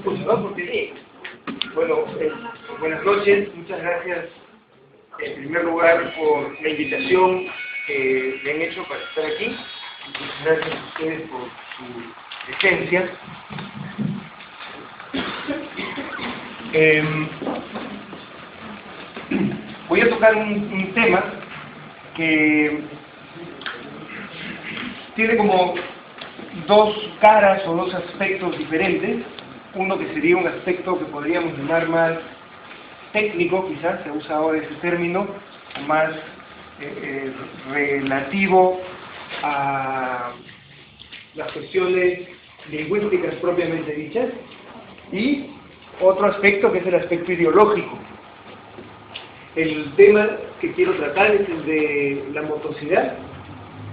escucho, ¿no? Porque sí. Bueno, buenas noches, muchas gracias en primer lugar por la invitación que me han hecho para estar aquí. Muchas gracias a ustedes por su presencia. Voy a tocar un tema que tiene como dos caras o dos aspectos diferentes. Uno que sería un aspecto que podríamos llamar más técnico, quizás se usa ahora ese término, más relativo a las cuestiones lingüísticas propiamente dichas, y otro aspecto que es el aspecto ideológico. El tema que quiero tratar es el de la motosidad,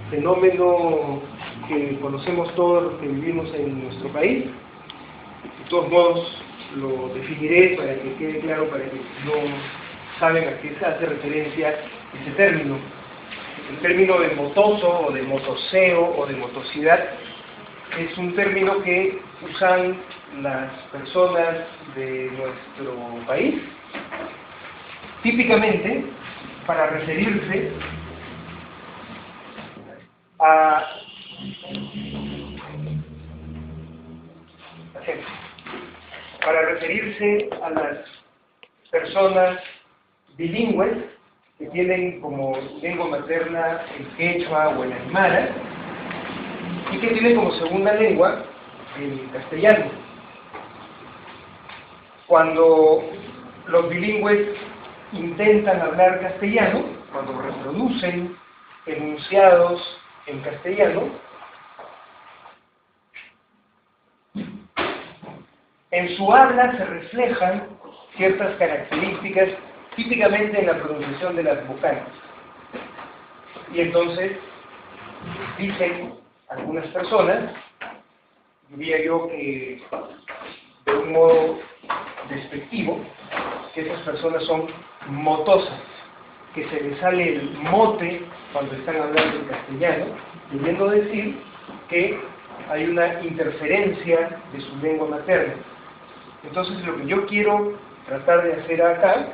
fenómeno que conocemos todos los que vivimos en nuestro país. De todos modos, lo definiré para que quede claro, para que no saben a qué se hace referencia ese término. El término de motoso, o de motoseo, o de motosidad, es un término que usan las personas de nuestro país, típicamente para referirse a las personas bilingües que tienen como lengua materna el quechua o el aymara y que tienen como segunda lengua el castellano. Cuando los bilingües intentan hablar castellano, cuando reproducen enunciados en castellano, en su habla se reflejan ciertas características, típicamente en la pronunciación de las vocales. Y entonces dicen algunas personas, diría yo que de un modo despectivo, que esas personas son motosas, que se les sale el mote cuando están hablando en castellano, queriendo decir que hay una interferencia de su lengua materna. Entonces, lo que yo quiero tratar de hacer acá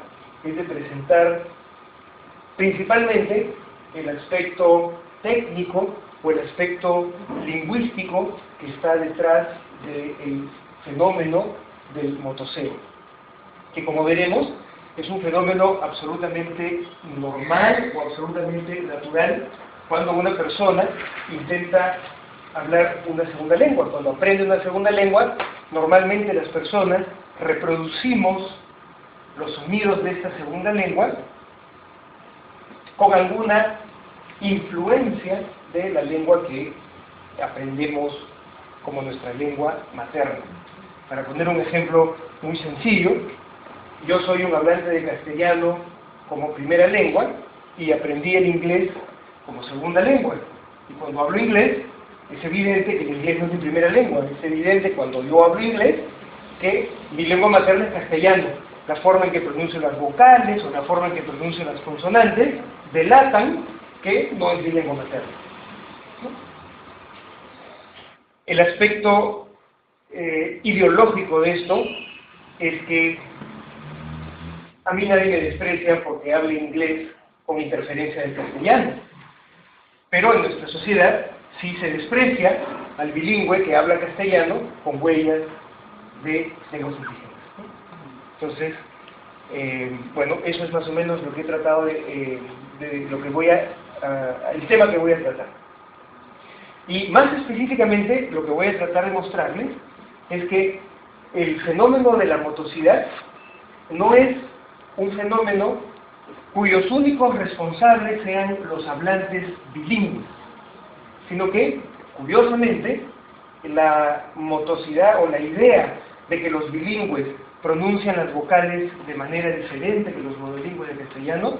es de presentar principalmente el aspecto técnico o el aspecto lingüístico que está detrás del fenómeno del motoseo, que, como veremos, es un fenómeno absolutamente normal o absolutamente natural cuando una persona intenta hablar una segunda lengua. Cuando aprende una segunda lengua, normalmente las personas reproducimos los sonidos de esta segunda lengua con alguna influencia de la lengua que aprendemos como nuestra lengua materna. Para poner un ejemplo muy sencillo, yo soy un hablante de castellano como primera lengua y aprendí el inglés como segunda lengua. Y cuando hablo inglés, es evidente que el inglés no es mi primera lengua. Es evidente cuando yo hablo inglés que mi lengua materna es castellano. La forma en que pronuncio las vocales o la forma en que pronuncio las consonantes delatan que no es mi lengua materna, ¿no? El aspecto ideológico de esto es que a mí nadie me desprecia porque hable inglés con interferencia del castellano, pero en nuestra sociedad sí se desprecia al bilingüe que habla castellano con huellas de lenguas indígenas, ¿no? Entonces, bueno, eso es más o menos lo que he tratado de lo que voy el tema que voy a tratar. Y más específicamente, lo que voy a tratar de mostrarles es que el fenómeno de la motosidad no es un fenómeno cuyos únicos responsables sean los hablantes bilingües, sino que, curiosamente, la motosidad o la idea de que los bilingües pronuncian las vocales de manera diferente que los monolingües de castellano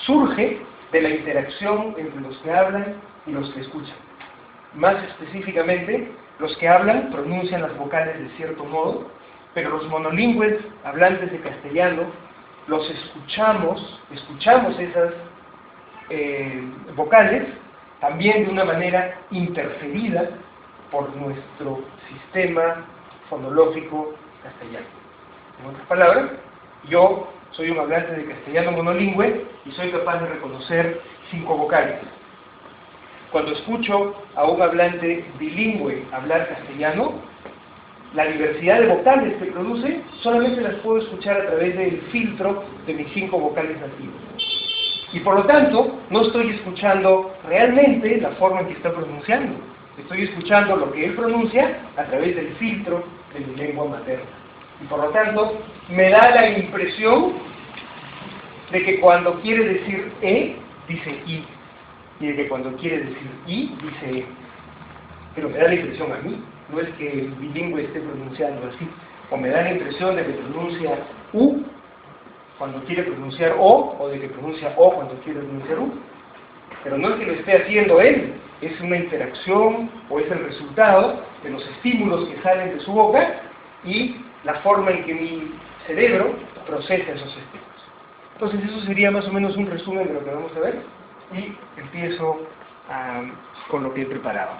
surge de la interacción entre los que hablan y los que escuchan. Más específicamente, los que hablan pronuncian las vocales de cierto modo, pero los monolingües hablantes de castellano los escuchamos esas vocales también de una manera interferida por nuestro sistema fonológico castellano. En otras palabras, yo soy un hablante de castellano monolingüe y soy capaz de reconocer 5 vocales. Cuando escucho a un hablante bilingüe hablar castellano, la diversidad de vocales que produce solamente las puedo escuchar a través del filtro de mis 5 vocales nativos. Y por lo tanto, no estoy escuchando realmente la forma en que está pronunciando. Estoy escuchando lo que él pronuncia a través del filtro de mi lengua materna. Y por lo tanto, me da la impresión de que cuando quiere decir E, dice I. Y de que cuando quiere decir I, dice E. Pero me da la impresión a mí. No es que el bilingüe esté pronunciando así. O me da la impresión de que pronuncia U cuando quiere pronunciar O de que pronuncia O cuando quiere pronunciar U. Pero no es que lo esté haciendo él. Es una interacción o es el resultado de los estímulos que salen de su boca y la forma en que mi cerebro procesa esos estímulos. Entonces eso sería más o menos un resumen de lo que vamos a ver y empiezo con lo que he preparado.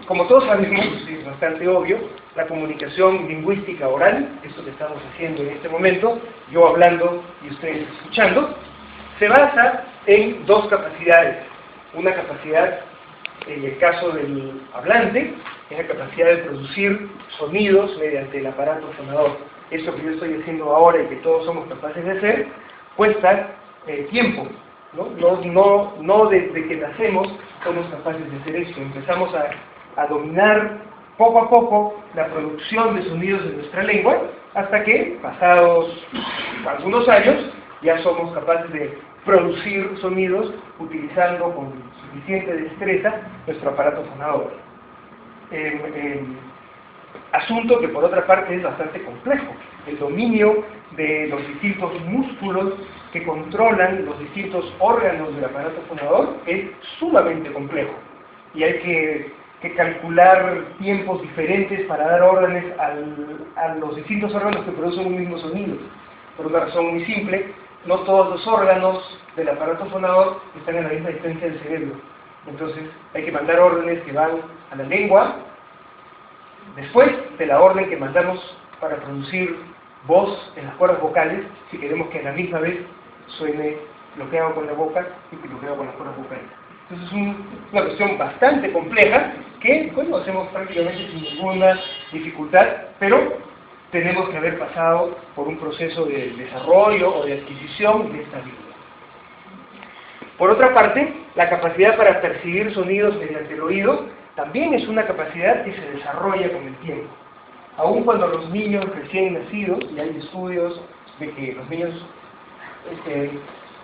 Como todos sabemos, es bastante obvio, la comunicación lingüística oral, esto que estamos haciendo en este momento, yo hablando y ustedes escuchando, se basa en 2 capacidades. Una capacidad, en el caso del hablante, es la capacidad de producir sonidos mediante el aparato fonador. Esto que yo estoy haciendo ahora y que todos somos capaces de hacer, cuesta tiempo, ¿no? No desde que nacemos somos capaces de hacer esto. Empezamos a dominar poco a poco la producción de sonidos de nuestra lengua, hasta que, pasados algunos años, ya somos capaces de producir sonidos utilizando con suficiente destreza nuestro aparato fonador. Asunto que por otra parte es bastante complejo. El dominio de los distintos músculos que controlan los distintos órganos del aparato fonador es sumamente complejo y hay que calcular tiempos diferentes para dar órdenes a los distintos órganos que producen un mismo sonido. Por una razón muy simple, no todos los órganos del aparato fonador están a la misma distancia del cerebro. Entonces hay que mandar órdenes que van a la lengua, después de la orden que mandamos para producir voz en las cuerdas vocales, si queremos que a la misma vez suene lo que hago con la boca y lo que hago con las cuerdas vocales. Entonces es una cuestión bastante compleja que, bueno, hacemos prácticamente sin ninguna dificultad, pero tenemos que haber pasado por un proceso de desarrollo o de adquisición de esta habilidad. Por otra parte, la capacidad para percibir sonidos mediante el oído también es una capacidad que se desarrolla con el tiempo. Aun cuando los niños recién nacidos, y hay estudios de que los niños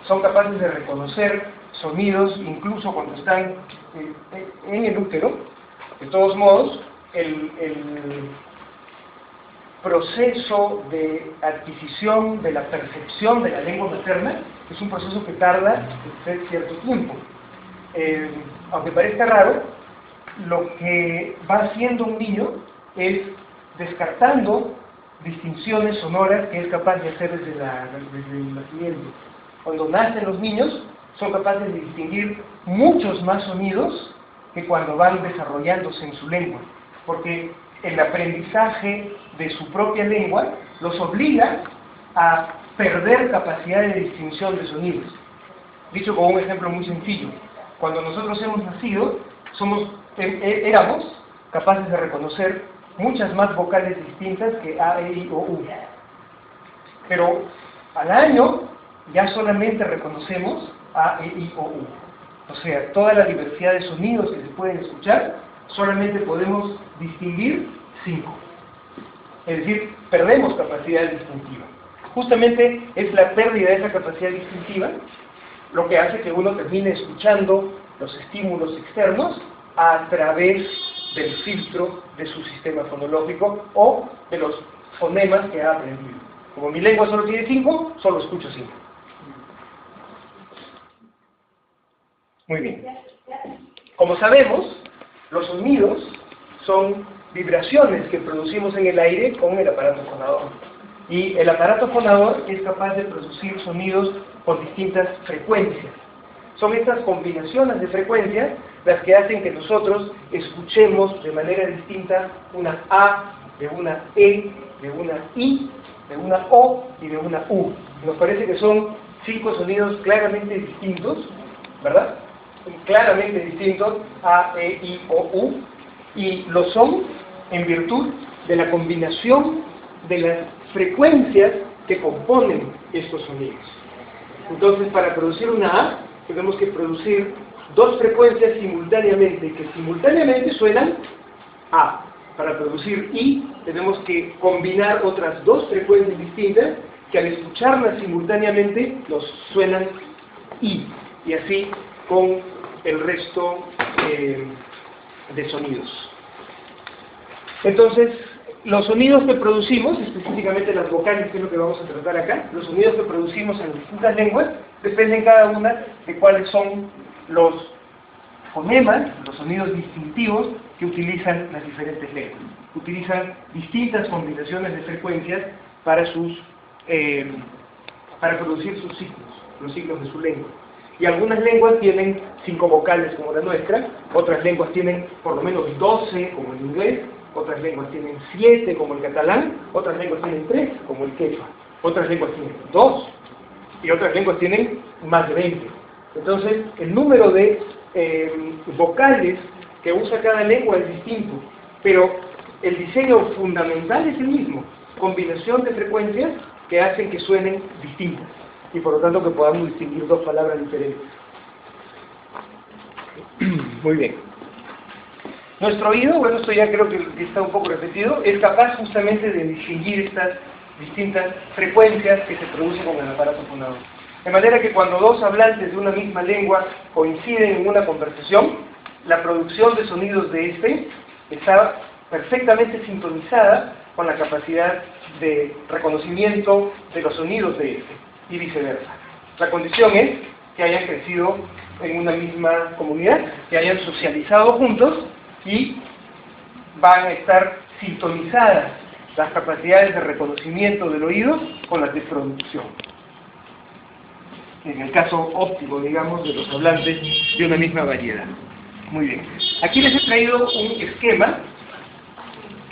son capaces de reconocer sonidos incluso cuando están en el útero, de todos modos, el proceso de adquisición de la percepción de la lengua materna es un proceso que tarda cierto tiempo. Aunque parezca raro, lo que va haciendo un niño es descartando distinciones sonoras que es capaz de hacer desde el nacimiento. Cuando nacen los niños, son capaces de distinguir muchos más sonidos que cuando van desarrollándose en su lengua, porque el aprendizaje de su propia lengua los obliga a perder capacidad de distinción de sonidos. Dicho con un ejemplo muy sencillo, cuando nosotros hemos nacido, éramos capaces de reconocer muchas más vocales distintas que A, E, I, O, U. Pero al año ya solamente reconocemos A, E, I, O, U. O sea, toda la diversidad de sonidos que se pueden escuchar, solamente podemos distinguir 5. Es decir, perdemos capacidad distintiva. Justamente es la pérdida de esa capacidad distintiva lo que hace que uno termine escuchando los estímulos externos a través del filtro de su sistema fonológico o de los fonemas que ha aprendido. Como mi lengua solo tiene 5, solo escucho 5. Muy bien. Como sabemos, los sonidos son vibraciones que producimos en el aire con el aparato fonador. Y el aparato fonador es capaz de producir sonidos con distintas frecuencias. Son estas combinaciones de frecuencias las que hacen que nosotros escuchemos de manera distinta una A de una E, de una I, de una O y de una U. Nos parece que son 5 sonidos claramente distintos, ¿verdad? Claramente distintos, A, E, I, O, U, y lo son en virtud de la combinación de las frecuencias que componen estos sonidos. Entonces, para producir una A, tenemos que producir 2 frecuencias simultáneamente, que simultáneamente suenan A. Para producir I, tenemos que combinar otras 2 frecuencias distintas, que al escucharlas simultáneamente nos suenan I. Y así con el resto de sonidos. Entonces, los sonidos que producimos, específicamente las vocales, que es lo que vamos a tratar acá, los sonidos que producimos en distintas lenguas, dependen cada una de cuáles son los fonemas, los sonidos distintivos que utilizan las diferentes lenguas. Utilizan distintas combinaciones de frecuencias para producir sus ciclos, los ciclos de su lengua. Y algunas lenguas tienen 5 vocales como la nuestra, otras lenguas tienen por lo menos 12 como el inglés, otras lenguas tienen 7 como el catalán, otras lenguas tienen 3 como el quechua, otras lenguas tienen 2 y otras lenguas tienen más de 20. Entonces, el número de vocales que usa cada lengua es distinto, pero el diseño fundamental es el mismo, combinación de frecuencias que hacen que suenen distintas y por lo tanto que podamos distinguir 2 palabras diferentes. Muy bien. Nuestro oído, bueno, esto ya creo que está un poco repetido, es capaz justamente de distinguir estas distintas frecuencias que se producen con el aparato fonador. De manera que cuando 2 hablantes de una misma lengua coinciden en una conversación, la producción de sonidos de este está perfectamente sintonizada con la capacidad de reconocimiento de los sonidos de este, y viceversa. La condición es que hayan crecido en una misma comunidad, que hayan socializado juntos y van a estar sintonizadas las capacidades de reconocimiento del oído con las de producción. En el caso óptimo, digamos, de los hablantes de una misma variedad. Muy bien. Aquí les he traído un esquema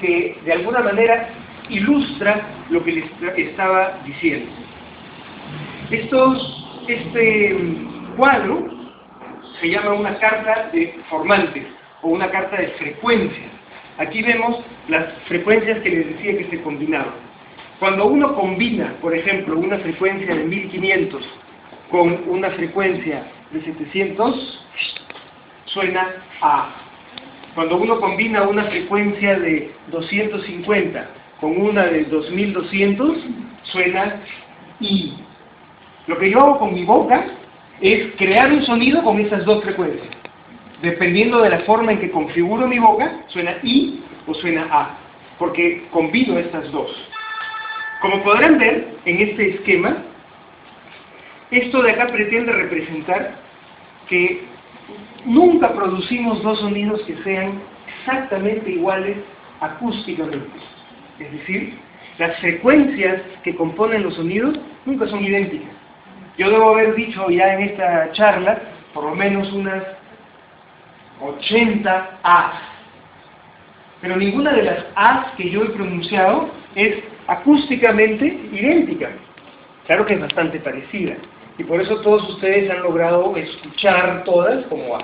que de alguna manera ilustra lo que les estaba diciendo. Este cuadro se llama una carta de formantes o una carta de frecuencias. Aquí vemos las frecuencias que les decía que se combinaban. Cuando uno combina, por ejemplo, una frecuencia de 1500 con una frecuencia de 700, suena A. Cuando uno combina una frecuencia de 250 con una de 2200, suena I. Lo que yo hago con mi boca es crear un sonido con esas 2 frecuencias. Dependiendo de la forma en que configuro mi boca, suena I o suena A, porque combino estas 2. Como podrán ver en este esquema, esto de acá pretende representar que nunca producimos 2 sonidos que sean exactamente iguales acústicamente. Es decir, las frecuencias que componen los sonidos nunca son idénticas. Yo debo haber dicho ya en esta charla por lo menos unas 80 A's. Pero ninguna de las A's que yo he pronunciado es acústicamente idéntica. Claro que es bastante parecida. Y por eso todos ustedes han logrado escuchar todas como A.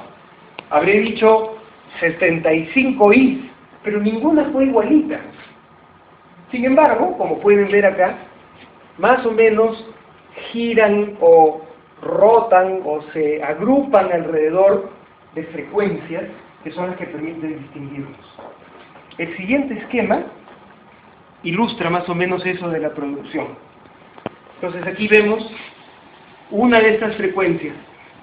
Habré dicho 75 I's, pero ninguna fue igualita. Sin embargo, como pueden ver acá, más o menos giran o rotan o se agrupan alrededor de frecuencias que son las que permiten distinguirlos. El siguiente esquema ilustra más o menos eso de la producción. Entonces aquí vemos una de estas frecuencias.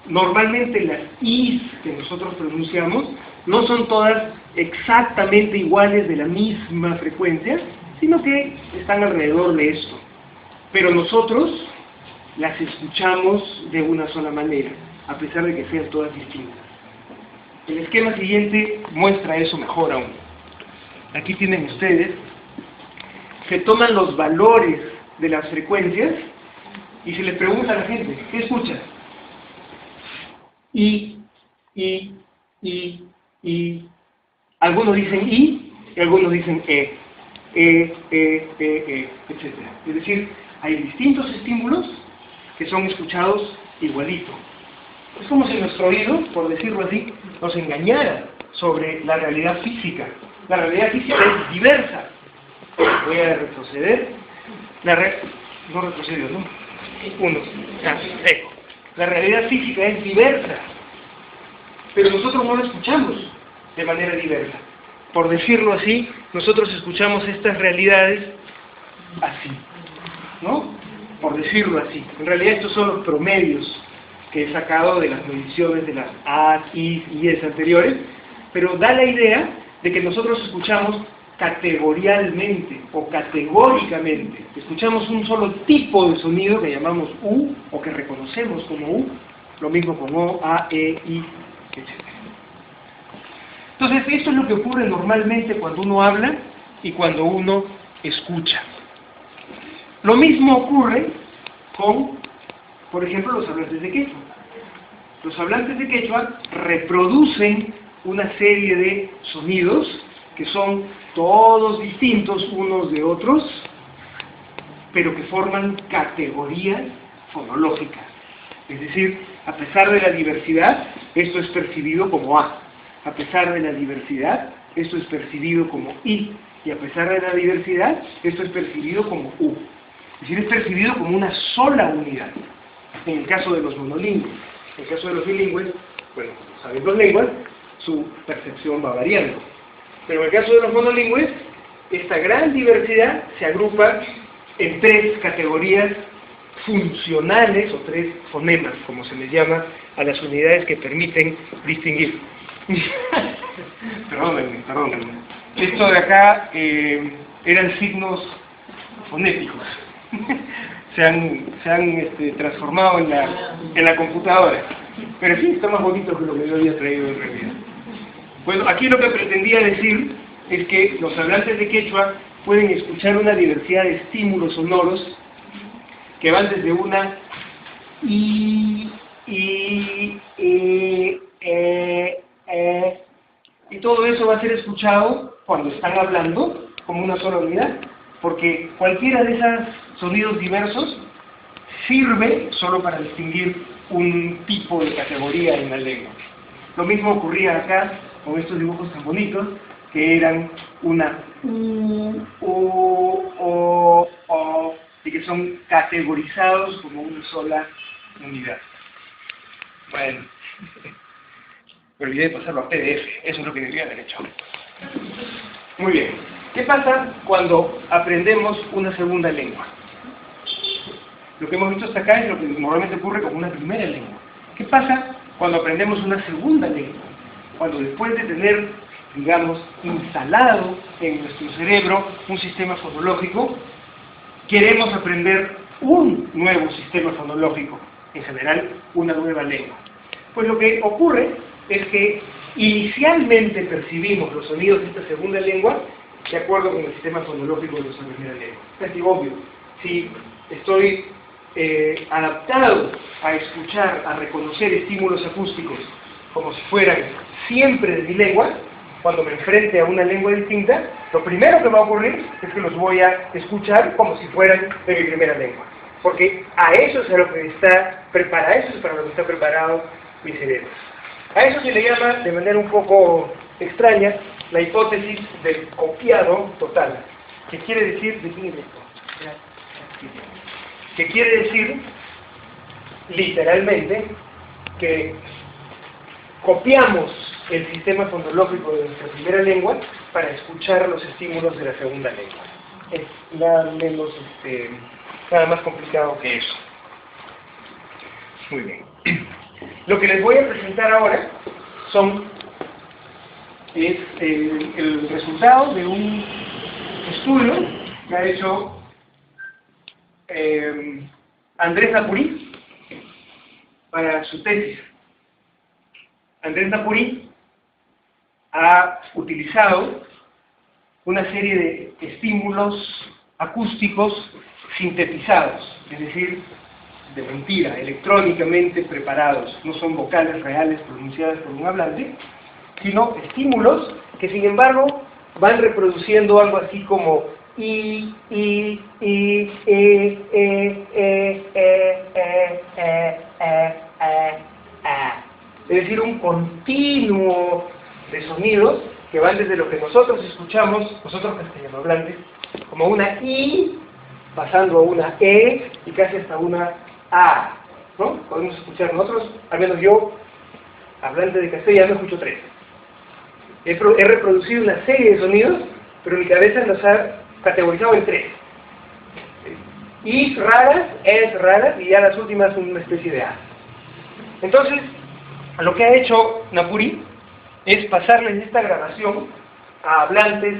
Normalmente las I's que nosotros pronunciamos no son todas exactamente iguales de la misma frecuencia, sino que están alrededor de esto. Pero nosotros las escuchamos de una sola manera, a pesar de que sean todas distintas. El esquema siguiente muestra eso mejor aún. Aquí tienen ustedes, se toman los valores de las frecuencias y se les pregunta a la gente, ¿qué escuchas? I. Algunos dicen I y algunos dicen E. etc. Es decir, hay distintos estímulos que son escuchados igualito. Es como si nuestro oído, por decirlo así, nos engañara sobre la realidad física. La realidad física es diversa. Voy a retroceder. No retrocedió, ¿no? La realidad física es diversa, pero nosotros no la escuchamos de manera diversa. Por decirlo así, nosotros escuchamos estas realidades así, ¿no? Por decirlo así. En realidad estos son los promedios que he sacado de las mediciones de las A, I y S anteriores, pero da la idea de que nosotros escuchamos categorialmente o categóricamente. Escuchamos un solo tipo de sonido que llamamos U o que reconocemos como U, lo mismo con O, A, E, I, etc. Entonces, esto es lo que ocurre normalmente cuando uno habla y cuando uno escucha. Lo mismo ocurre con, por ejemplo, los hablantes de quechua. Los hablantes de quechua reproducen una serie de sonidos que son todos distintos unos de otros, pero que forman categorías fonológicas. Es decir, a pesar de la diversidad, esto es percibido como A. A pesar de la diversidad, esto es percibido como I. Y a pesar de la diversidad, esto es percibido como U. Es decir, es percibido como una sola unidad. En el caso de los monolingües. En el caso de los bilingües, bueno, sabiendo lenguas, su percepción va variando. Pero en el caso de los monolingües, esta gran diversidad se agrupa en tres categorías funcionales, o tres fonemas, como se les llama a las unidades que permiten distinguir. Perdónenme. Esto de acá eran signos fonéticos. se han transformado en la computadora. Pero sí, está más bonito que lo que yo había traído en realidad. Bueno, aquí lo que pretendía decir es que los hablantes de quechua pueden escuchar una diversidad de estímulos sonoros que van desde una y todo eso va a ser escuchado cuando están hablando como una sola unidad, porque cualquiera de esos sonidos diversos sirve solo para distinguir un tipo de categoría en la lengua. Lo mismo ocurría acá con estos dibujos tan bonitos, que eran una U, O, y que son categorizados como una sola unidad. Bueno, me olvidé de pasarlo a PDF, eso es lo que debería haber hecho. Muy bien, ¿qué pasa cuando aprendemos una segunda lengua? Lo que hemos visto hasta acá es lo que normalmente ocurre con una primera lengua. ¿Qué pasa cuando aprendemos una segunda lengua? Cuando después de tener, digamos, instalado en nuestro cerebro un sistema fonológico, queremos aprender un nuevo sistema fonológico, en general una nueva lengua. Pues lo que ocurre es que inicialmente percibimos los sonidos de esta segunda lengua de acuerdo con el sistema fonológico de nuestra primera lengua. Es decir, obvio, si estoy adaptado a escuchar, a reconocer estímulos acústicos como si fueran siempre de mi lengua, cuando me enfrente a una lengua distinta, lo primero que va a ocurrir es que los voy a escuchar como si fueran de mi primera lengua. Porque a eso es a lo que está preparado, eso es para lo que está preparado mi cerebro. A eso se le llama, de manera un poco extraña, la hipótesis del copiado total. ¿Qué quiere decir? Que quiere decir, literalmente, que copiamos el sistema fonológico de nuestra primera lengua para escuchar los estímulos de la segunda lengua. Es nada más complicado que eso. Muy bien. Lo que les voy a presentar ahora es el resultado de un estudio que ha hecho Andrés Napurí para su tesis. Andrés Napurí ha utilizado una serie de estímulos acústicos sintetizados, es decir, de mentira, electrónicamente preparados. No son vocales reales pronunciadas por un hablante, sino estímulos que sin embargo van reproduciendo algo así como Es decir, un continuo de sonidos que van desde lo que nosotros escuchamos, nosotros castellanohablantes, como una I, pasando a una E y casi hasta una A, ¿no? Podemos escuchar nosotros, al menos yo, hablante de castellano, escucho 3. He reproducido una serie de sonidos, pero mi cabeza los ha categorizado en 3. I raras, es raras, y ya las últimas son una especie de A. Entonces, lo que ha hecho Napuri es pasarles esta grabación a hablantes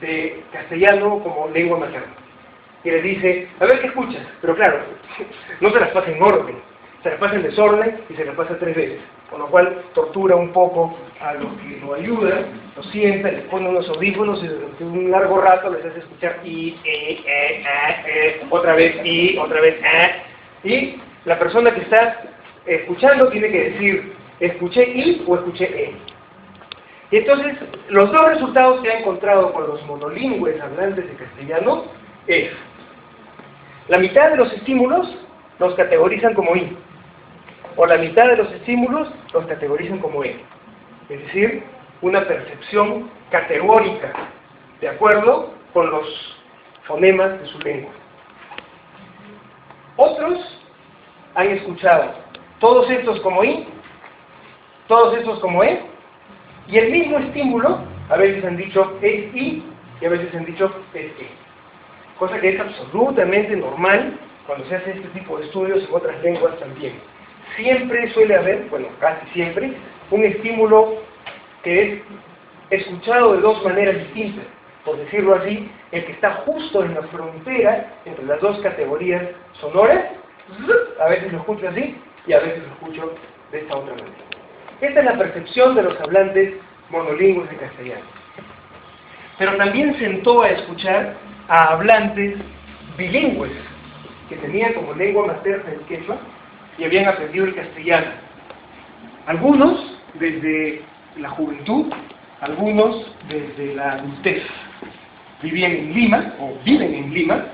de castellano como lengua materna. Y les dice, a ver qué escuchas, pero claro, no se las pasa en orden, se las pasa en desorden y se las pasa 3 veces, con lo cual tortura un poco a los que lo ayudan, lo sientan, les pone unos audífonos y durante un largo rato les hace escuchar otra vez y la persona que está escuchando tiene que decir, escuché I o escuché E. Y entonces, los dos resultados que ha encontrado con los monolingües hablantes de castellano es, la mitad de los estímulos los categorizan como I, o la mitad de los estímulos los categorizan como E. Es decir, una percepción categórica, de acuerdo con los fonemas de su lengua. Otros han escuchado todos estos como I, todos estos como E, y el mismo estímulo, a veces han dicho es I, y a veces han dicho es E. Cosa que es absolutamente normal cuando se hace este tipo de estudios en otras lenguas también. Siempre suele haber, bueno, casi siempre, un estímulo que es escuchado de 2 maneras distintas. Por decirlo así, el que está justo en la frontera entre las 2 categorías sonoras, a veces lo escucho así y a veces lo escucho de esta otra manera. Esta es la percepción de los hablantes monolingües de castellano. Pero también sentó a escuchar a hablantes bilingües, que tenían como lengua materna el quechua y habían aprendido el castellano. Algunos desde la juventud, algunos desde la adultez. Vivían en Lima, o viven en Lima,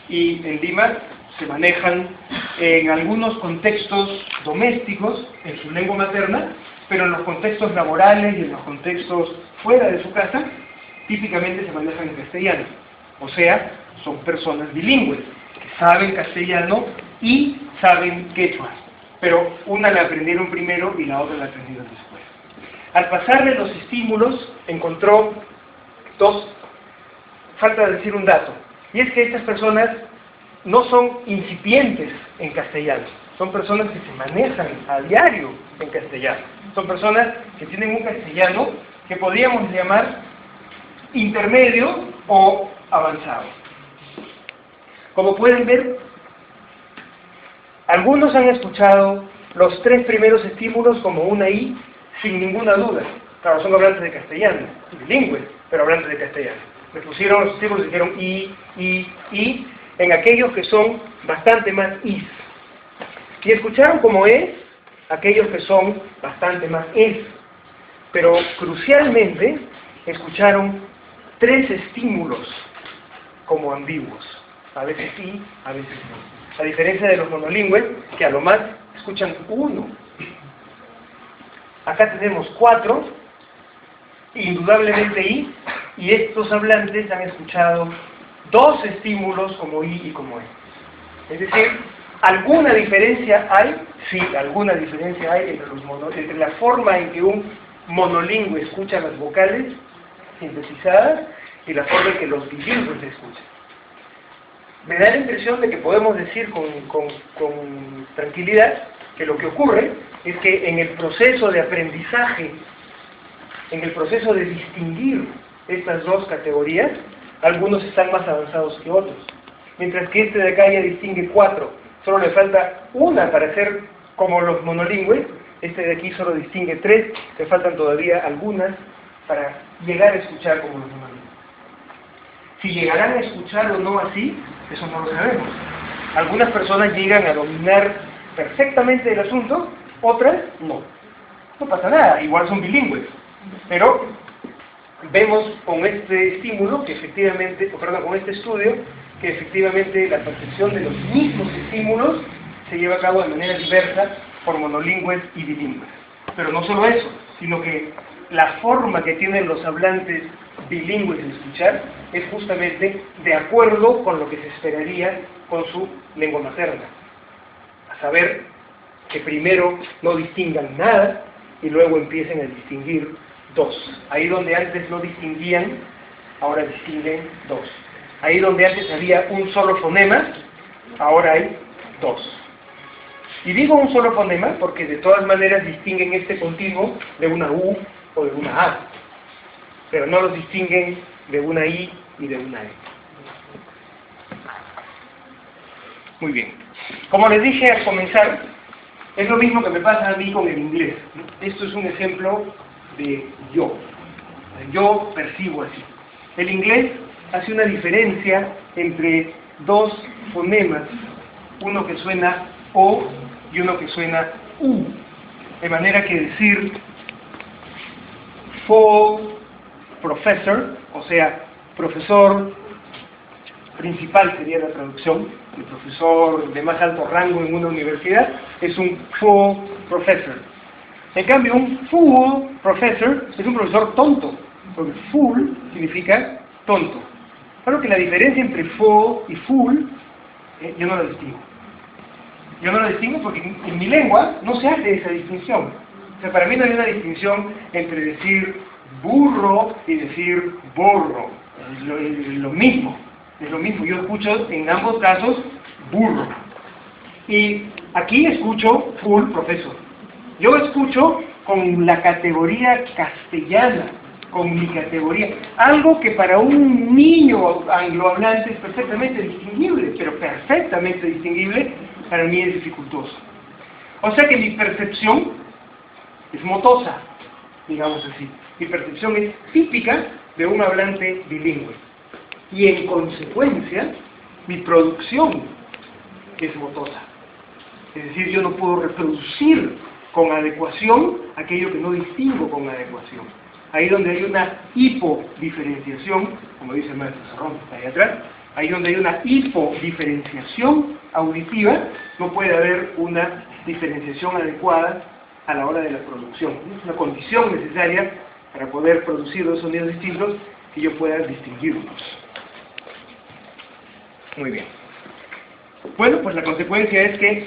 y en Lima se manejan en algunos contextos domésticos en su lengua materna, pero en los contextos laborales y en los contextos fuera de su casa, típicamente se manejan en castellano. O sea, son personas bilingües, que saben castellano y saben quechua, pero una la aprendieron primero y la otra la aprendieron después. Al pasarle los estímulos, encontró 2, falta decir un dato, y es que estas personas no son incipientes en castellano, son personas que se manejan a diario en castellano, son personas que tienen un castellano que podríamos llamar intermedio o avanzado. Como pueden ver, algunos han escuchado los 3 primeros estímulos como una I sin ninguna duda. Claro, son hablantes de castellano, bilingües, pero hablantes de castellano. Me pusieron los estímulos y dijeron I, en aquellos que son bastante más Is. Y escucharon como E aquellos que son bastante más Es. Pero crucialmente escucharon 3 estímulos como ambiguos. A veces sí, a veces no. A diferencia de los monolingües, que a lo más escuchan 1. Acá tenemos 4, indudablemente I, y estos hablantes han escuchado 2 estímulos como I y como E. Es decir, ¿alguna diferencia hay? Sí, alguna diferencia hay entre la forma en que un monolingüe escucha las vocales sintetizadas y la forma en que los bilingües escuchan. Me da la impresión de que podemos decir con tranquilidad que lo que ocurre es que en el proceso de aprendizaje, en el proceso de distinguir estas 2 categorías, algunos están más avanzados que otros. Mientras que este de acá ya distingue 4, solo le falta una para ser como los monolingües, este de aquí solo distingue 3, le faltan todavía algunas para llegar a escuchar como los monolingües. Si llegarán a escuchar o no así, eso no lo sabemos. Algunas personas llegan a dominar perfectamente el asunto, otras no. No pasa nada, igual son bilingües. Pero vemos con este estímulo que efectivamente, perdón, con este estudio, que efectivamente la percepción de los mismos estímulos se lleva a cabo de manera diversa por monolingües y bilingües. Pero no solo eso, sino que la forma que tienen los hablantes bilingües de escuchar es justamente de acuerdo con lo que se esperaría con su lengua materna. A saber, que primero no distingan nada y luego empiecen a distinguir dos. Ahí donde antes no distinguían, ahora distinguen dos. Ahí donde antes había un solo fonema, ahora hay dos. Y digo un solo fonema porque de todas maneras distinguen este continuo de una U o de una A, pero no los distinguen de una I y de una E. Muy bien. Como les dije al comenzar, es lo mismo que me pasa a mí con el inglés. Esto es un ejemplo de yo. Yo percibo así. El inglés hace una diferencia entre dos fonemas, uno que suena O y uno que suena U. De manera que decir full professor, o sea, profesor principal sería la traducción, el profesor de más alto rango en una universidad, es un full professor. En cambio, un full professor es un profesor tonto, porque full significa tonto. Claro que la diferencia entre full y full, yo no la distingo. Yo no la distingo porque en mi lengua no se hace esa distinción. O sea, para mí no hay una distinción entre decir burro y decir borro. Es lo mismo. Es lo mismo. Yo escucho en ambos casos burro. Y aquí escucho full professor. Yo escucho con la categoría castellana, con mi categoría. Algo que para un niño anglohablante es perfectamente distinguible, pero perfectamente distinguible, para mí es dificultoso. O sea que mi percepción es motosa, digamos así. Mi percepción es típica de un hablante bilingüe. Y en consecuencia, mi producción es motosa. Es decir, yo no puedo reproducir con adecuación aquello que no distingo con adecuación. Ahí donde hay una hipodiferenciación, como dice el maestro Sarrón, ahí atrás, ahí donde hay una hipodiferenciación auditiva, no puede haber una diferenciación adecuada a la hora de la producción. Es una condición necesaria para poder producir dos sonidos distintos que yo pueda distinguirlos. Muy bien. Bueno, pues la consecuencia es que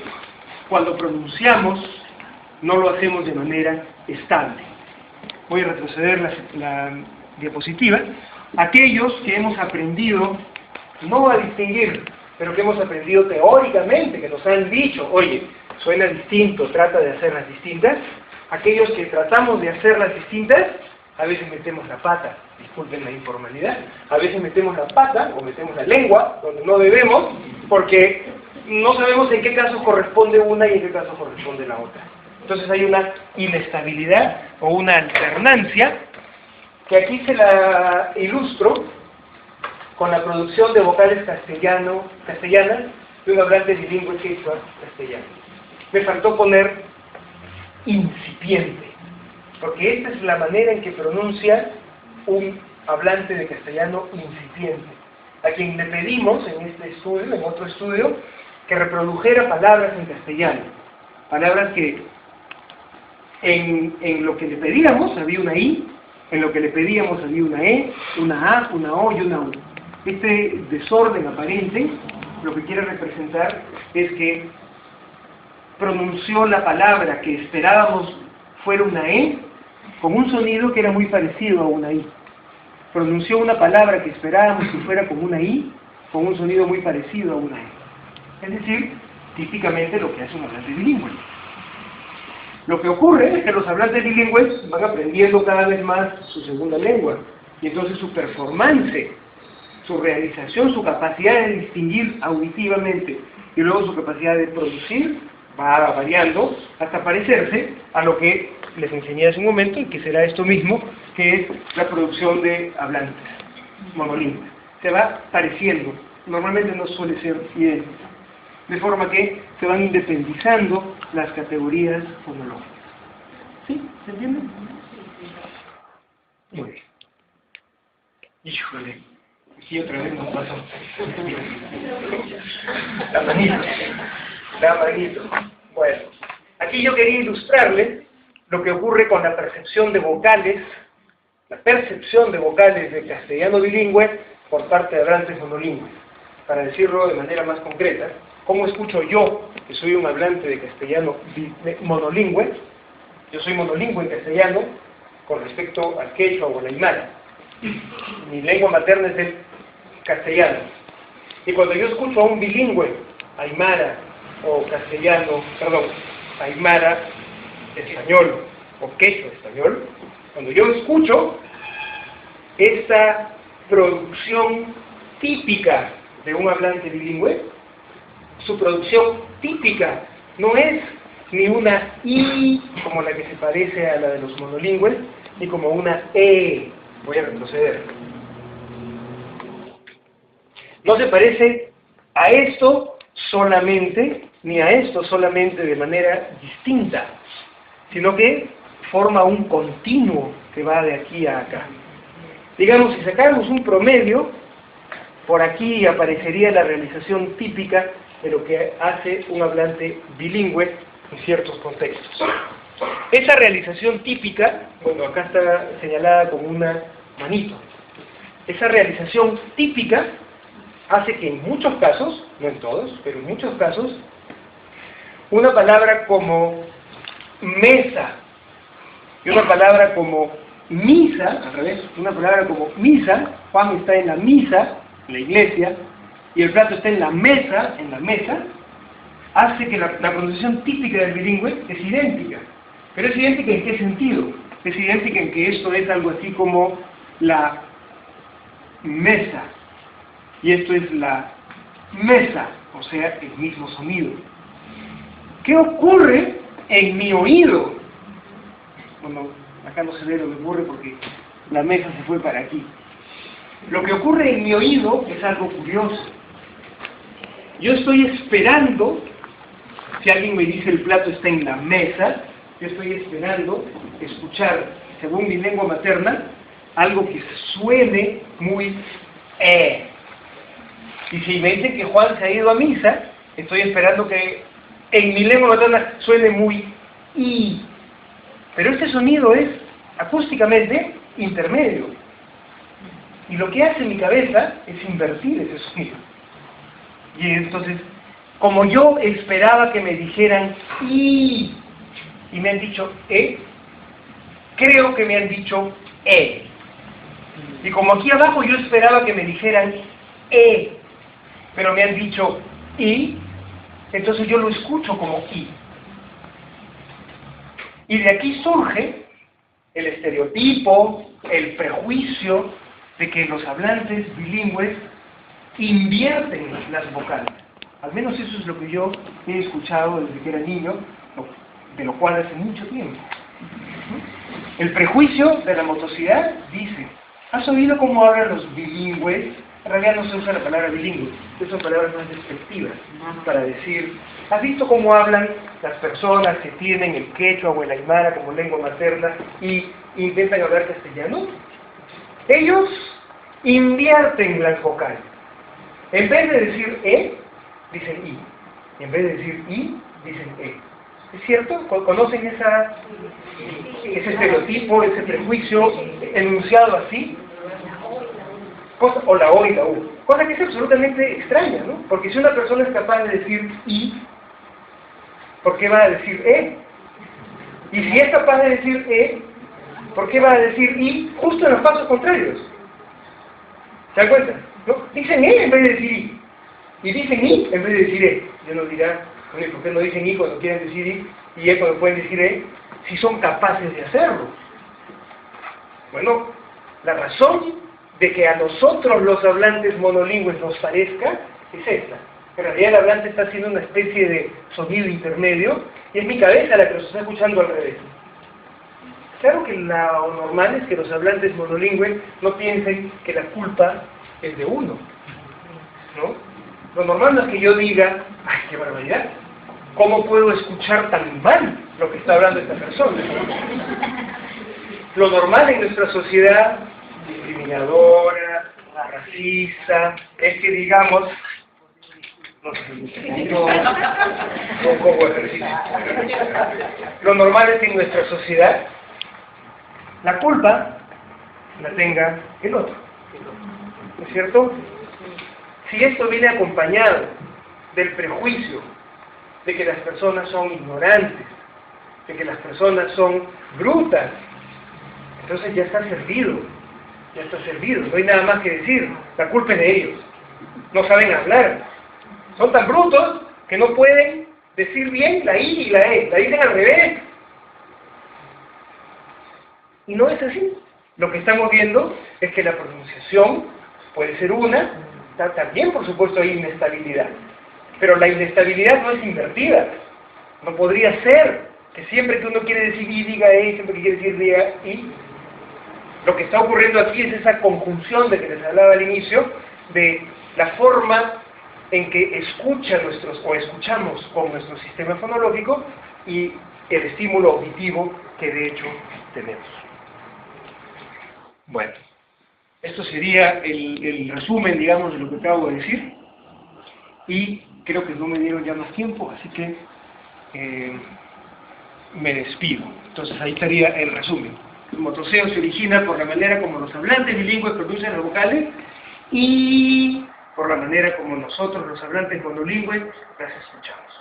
cuando pronunciamos no lo hacemos de manera estable. Voy a retroceder la diapositiva. Aquellos que hemos aprendido no a distinguir, pero que hemos aprendido teóricamente, que nos han dicho, oye, suena distinto, trata de hacerlas distintas. Aquellos que tratamos de hacerlas distintas, a veces metemos la pata, disculpen la informalidad, a veces metemos la pata o metemos la lengua donde no debemos, porque no sabemos en qué caso corresponde una y en qué caso corresponde la otra. Entonces hay una inestabilidad o una alternancia que aquí se la ilustro con la producción de vocales castellanas de un hablante bilingüe quechua castellano. Me faltó poner incipiente, porque esta es la manera en que pronuncia un hablante de castellano incipiente, a quien le pedimos en este estudio, en otro estudio, que reprodujera palabras en castellano, palabras que en lo que le pedíamos había una I, en lo que le pedíamos había una E, una A, una O y una U. Este desorden aparente lo que quiere representar es que pronunció la palabra que esperábamos fuera una E con un sonido que era muy parecido a una I. Pronunció una palabra que esperábamos que fuera como una I con un sonido muy parecido a una E. Es decir, típicamente lo que hace un hablante bilingüe. Lo que ocurre es que los hablantes bilingües van aprendiendo cada vez más su segunda lengua y entonces su performance, su realización, su capacidad de distinguir auditivamente y luego su capacidad de producir va variando hasta parecerse a lo que les enseñé hace un momento y que será esto mismo, que es la producción de hablantes monolingües. Se va pareciendo, normalmente no suele ser idéntico, de forma que se van independizando las categorías fonológicas. ¿Sí? ¿Se entiende? Muy bien. Híjole, aquí otra vez nos pasó. La manito. La manito. Bueno, aquí yo quería ilustrarles lo que ocurre con la percepción de vocales de castellano bilingüe por parte de hablantes monolingües. Para decirlo de manera más concreta, ¿cómo escucho yo, que soy un hablante de castellano monolingüe? Yo soy monolingüe en castellano con respecto al quechua o al aymara. Mi lengua materna es el castellano. Y cuando yo escucho a un bilingüe, aymara o castellano, perdón, aymara español o quechua español, cuando yo escucho esta producción típica de un hablante bilingüe, su producción típica no es ni una I como la que se parece a la de los monolingües, ni como una E. Voy a retroceder. No se parece a esto solamente, ni a esto solamente de manera distinta, sino que forma un continuo que va de aquí a acá. Digamos, si sacáramos un promedio, por aquí aparecería la realización típica de lo que hace un hablante bilingüe en ciertos contextos. Esa realización típica, bueno, acá está señalada con una manito. Esa realización típica hace que en muchos casos, no en todos, pero en muchos casos, una palabra como mesa y una palabra como misa, al revés, una palabra como misa, Juan está en la misa, en la iglesia, y el plato está en la mesa, hace que la pronunciación típica del bilingüe es idéntica. Pero es idéntica ¿en qué sentido? Es idéntica en que esto es algo así como la mesa, y esto es la mesa, o sea, el mismo sonido. ¿Qué ocurre en mi oído? Bueno, acá no se ve lo que ocurre porque la mesa se fue para aquí. Lo que ocurre en mi oído es algo curioso. Yo estoy esperando, si alguien me dice el plato está en la mesa, yo estoy esperando escuchar, según mi lengua materna, algo que suene muy Y si me dicen que Juan se ha ido a misa, estoy esperando que en mi lengua materna suene muy I. Pero este sonido es acústicamente intermedio. Y lo que hace mi cabeza es invertir ese sonido. Y entonces, como yo esperaba que me dijeran I, y me han dicho creo que me han dicho Y como aquí abajo yo esperaba que me dijeran pero me han dicho I, entonces yo lo escucho como I. Y de aquí surge el estereotipo, el prejuicio de que los hablantes bilingües invierten las vocales. Al menos eso es lo que yo he escuchado desde que era niño, de lo cual hace mucho tiempo. El prejuicio de la motosidad dice, ¿has oído cómo hablan los bilingües? En realidad no se usa la palabra bilingüe, son palabras más despectivas para decir, ¿has visto cómo hablan las personas que tienen el quechua o el aymara como lengua materna y intentan hablar castellano? Ellos invierten las vocales. En vez de decir dicen I. Y en vez de decir I, dicen ¿Es cierto? ¿Conocen ese estereotipo, ese prejuicio enunciado así? O la O y la U. Cosa que es absolutamente extraña, ¿no? Porque si una persona es capaz de decir I, ¿por qué va a decir Y si es capaz de decir ¿por qué va a decir I justo en los pasos contrarios? ¿Se dan cuenta? ¿No? Dicen en vez de decir I. Y dicen I en vez de decir Y uno dirá, bueno, ¿por qué no dicen I cuando quieren decir I y cuando pueden decir si son capaces de hacerlo? Bueno, la razón de que a nosotros los hablantes monolingües nos parezca es esta. En realidad el hablante está haciendo una especie de sonido intermedio y es mi cabeza la que los está escuchando al revés. Claro que lo normal es que los hablantes monolingües no piensen que la culpa es de uno, ¿no? Lo normal no es que yo diga, ¡ay, qué barbaridad! ¿Cómo puedo escuchar tan mal lo que está hablando esta persona? Lo normal en nuestra sociedad discriminadora, racista, es que digamos, no sé, un poco de ejercicio. Lo normal es que en nuestra sociedad la culpa la tenga el otro, ¿no es cierto? Si esto viene acompañado del prejuicio de que las personas son ignorantes, de que las personas son brutas, entonces ya está servido, no hay nada más que decir, la culpa es de ellos, no saben hablar, son tan brutos que no pueden decir bien la I y la E, la dicen al revés. Y no es así. Lo que estamos viendo es que la pronunciación puede ser una, también por supuesto hay inestabilidad, pero la inestabilidad no es invertida, no podría ser que siempre que uno quiere decir I diga E, siempre que quiere decir diga I. Lo que está ocurriendo aquí es esa conjunción de que les hablaba al inicio, de la forma en que escuchamos con nuestro sistema fonológico y el estímulo auditivo que de hecho tenemos. Bueno, esto sería el resumen, digamos, de lo que acabo de decir, y creo que no me dieron ya más tiempo, así que me despido. Entonces ahí estaría el resumen. El motoseo se origina por la manera como los hablantes bilingües pronuncian las vocales y por la manera como nosotros, los hablantes monolingües, las escuchamos.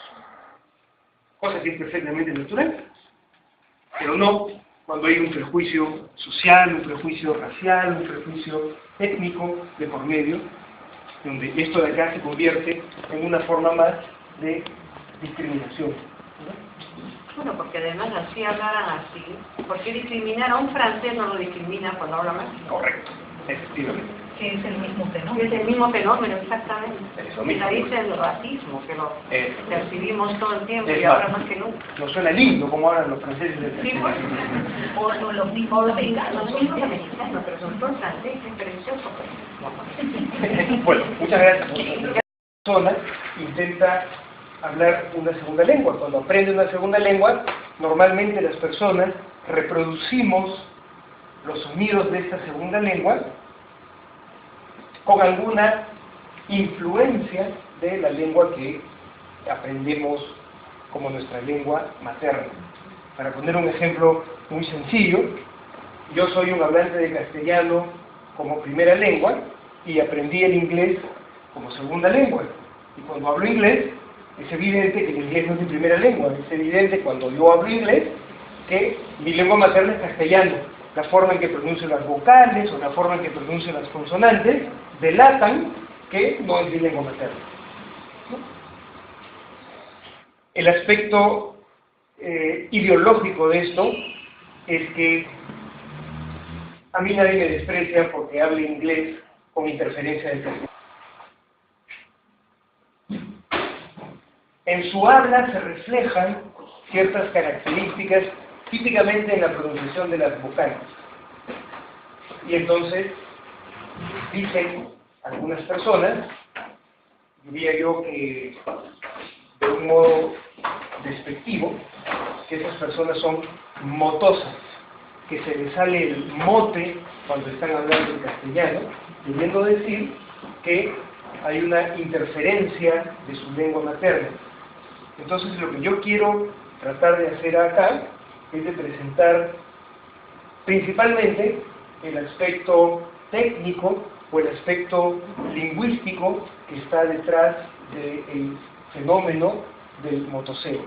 Cosa que es perfectamente natural, pero no cuando hay un prejuicio social, un prejuicio racial, un prejuicio étnico de por medio, donde esto de acá se convierte en una forma más de discriminación. Bueno, porque además así hablaran así, ¿por qué discriminar a un francés no lo discrimina cuando habla más? Correcto, efectivamente. Que es el mismo fenómeno. Es el mismo fenómeno, exactamente. Eso mismo. Ahí dice el racismo, que lo percibimos todo el tiempo y más, ahora más que nunca. No suena lindo como hablan los franceses de Sí, pues, o los mismos mexicanos, pero son todos franceses, preciosos. Bueno, muchas gracias. Cada persona intenta hablar una segunda lengua. Cuando aprende una segunda lengua, normalmente las personas reproducimos los sonidos de esta segunda lengua con alguna influencia de la lengua que aprendemos como nuestra lengua materna. Para poner un ejemplo muy sencillo, yo soy un hablante de castellano como primera lengua y aprendí el inglés como segunda lengua. Y cuando hablo inglés, es evidente que el inglés no es mi primera lengua, es evidente cuando yo hablo inglés que mi lengua materna es castellano. La forma en que pronuncio las vocales o la forma en que pronuncio las consonantes delatan que no es mi lengua materna, ¿no? El aspecto ideológico de esto es que a mí nadie me desprecia porque hable inglés con interferencia del castellano. En su habla se reflejan ciertas características típicamente en la pronunciación de las vocales. Y entonces dicen algunas personas, diría yo que de un modo despectivo, que esas personas son motosas, que se les sale el mote cuando están hablando en castellano, queriendo decir que hay una interferencia de su lengua materna. Entonces lo que yo quiero tratar de hacer acá es de presentar principalmente el aspecto técnico o el aspecto lingüístico que está detrás del fenómeno del motoseo,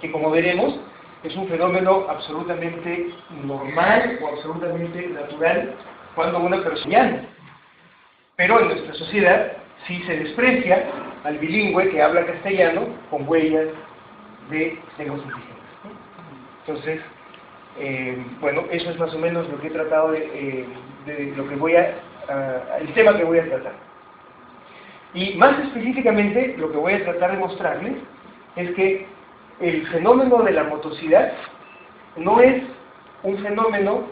que como veremos es un fenómeno absolutamente normal o absolutamente natural cuando una persona, pero en nuestra sociedad sí se desprecia al bilingüe que habla castellano con huellas de lenguas indígenas. Entonces, bueno, eso es más o menos lo que he tratado de lo que voy el tema que voy a tratar. Y más específicamente, lo que voy a tratar de mostrarles es que el fenómeno de la motosidad no es un fenómeno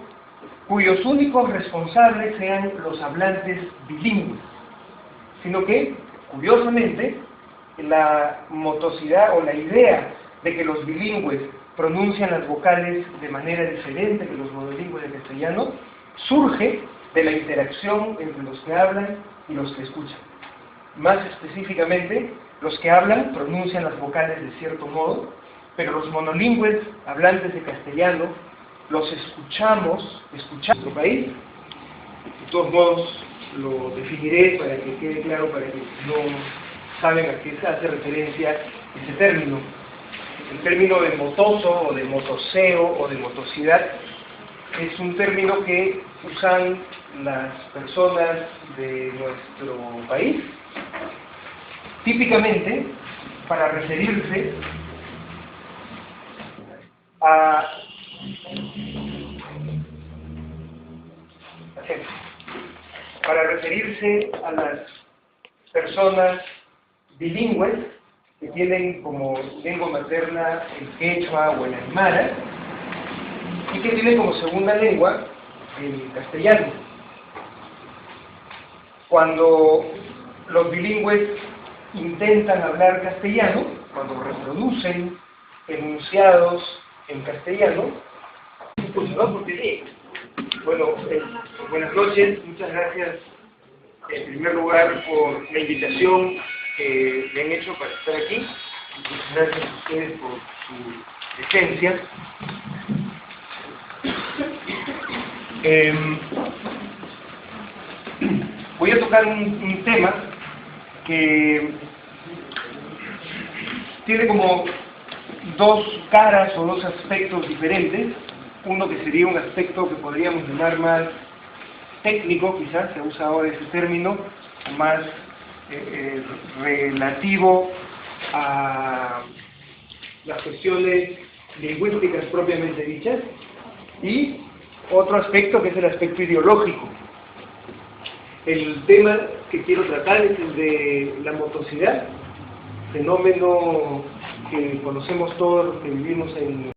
cuyos únicos responsables sean los hablantes bilingües, sino que, curiosamente, la motosidad o la idea de que los bilingües pronuncian las vocales de manera diferente que los monolingües de castellano surge de la interacción entre los que hablan y los que escuchan. Más específicamente, los que hablan pronuncian las vocales de cierto modo, pero los monolingües, hablantes de castellano, los escuchamos en nuestro país. De todos modos, lo definiré para que quede claro, para que no saben a qué se hace referencia ese término. El término de motoso, o de motoseo, o de motosidad, es un término que usan las personas de nuestro país, típicamente para referirse a las personas bilingües que tienen como lengua materna el quechua o el aymara y que tienen como segunda lengua el castellano. Cuando los bilingües intentan hablar castellano, cuando reproducen enunciados en castellano, pues no, porque bueno, buenas noches, muchas gracias en primer lugar por la invitación que me han hecho para estar aquí. Muchas gracias a ustedes por su presencia. Voy a tocar un tema que tiene como dos caras o dos aspectos diferentes. Uno que sería un aspecto que podríamos llamar más técnico, quizás se usa ahora ese término, más relativo a las cuestiones lingüísticas propiamente dichas, y otro aspecto que es el aspecto ideológico. El tema que quiero tratar es el de la motosidad, fenómeno que conocemos todos los que vivimos en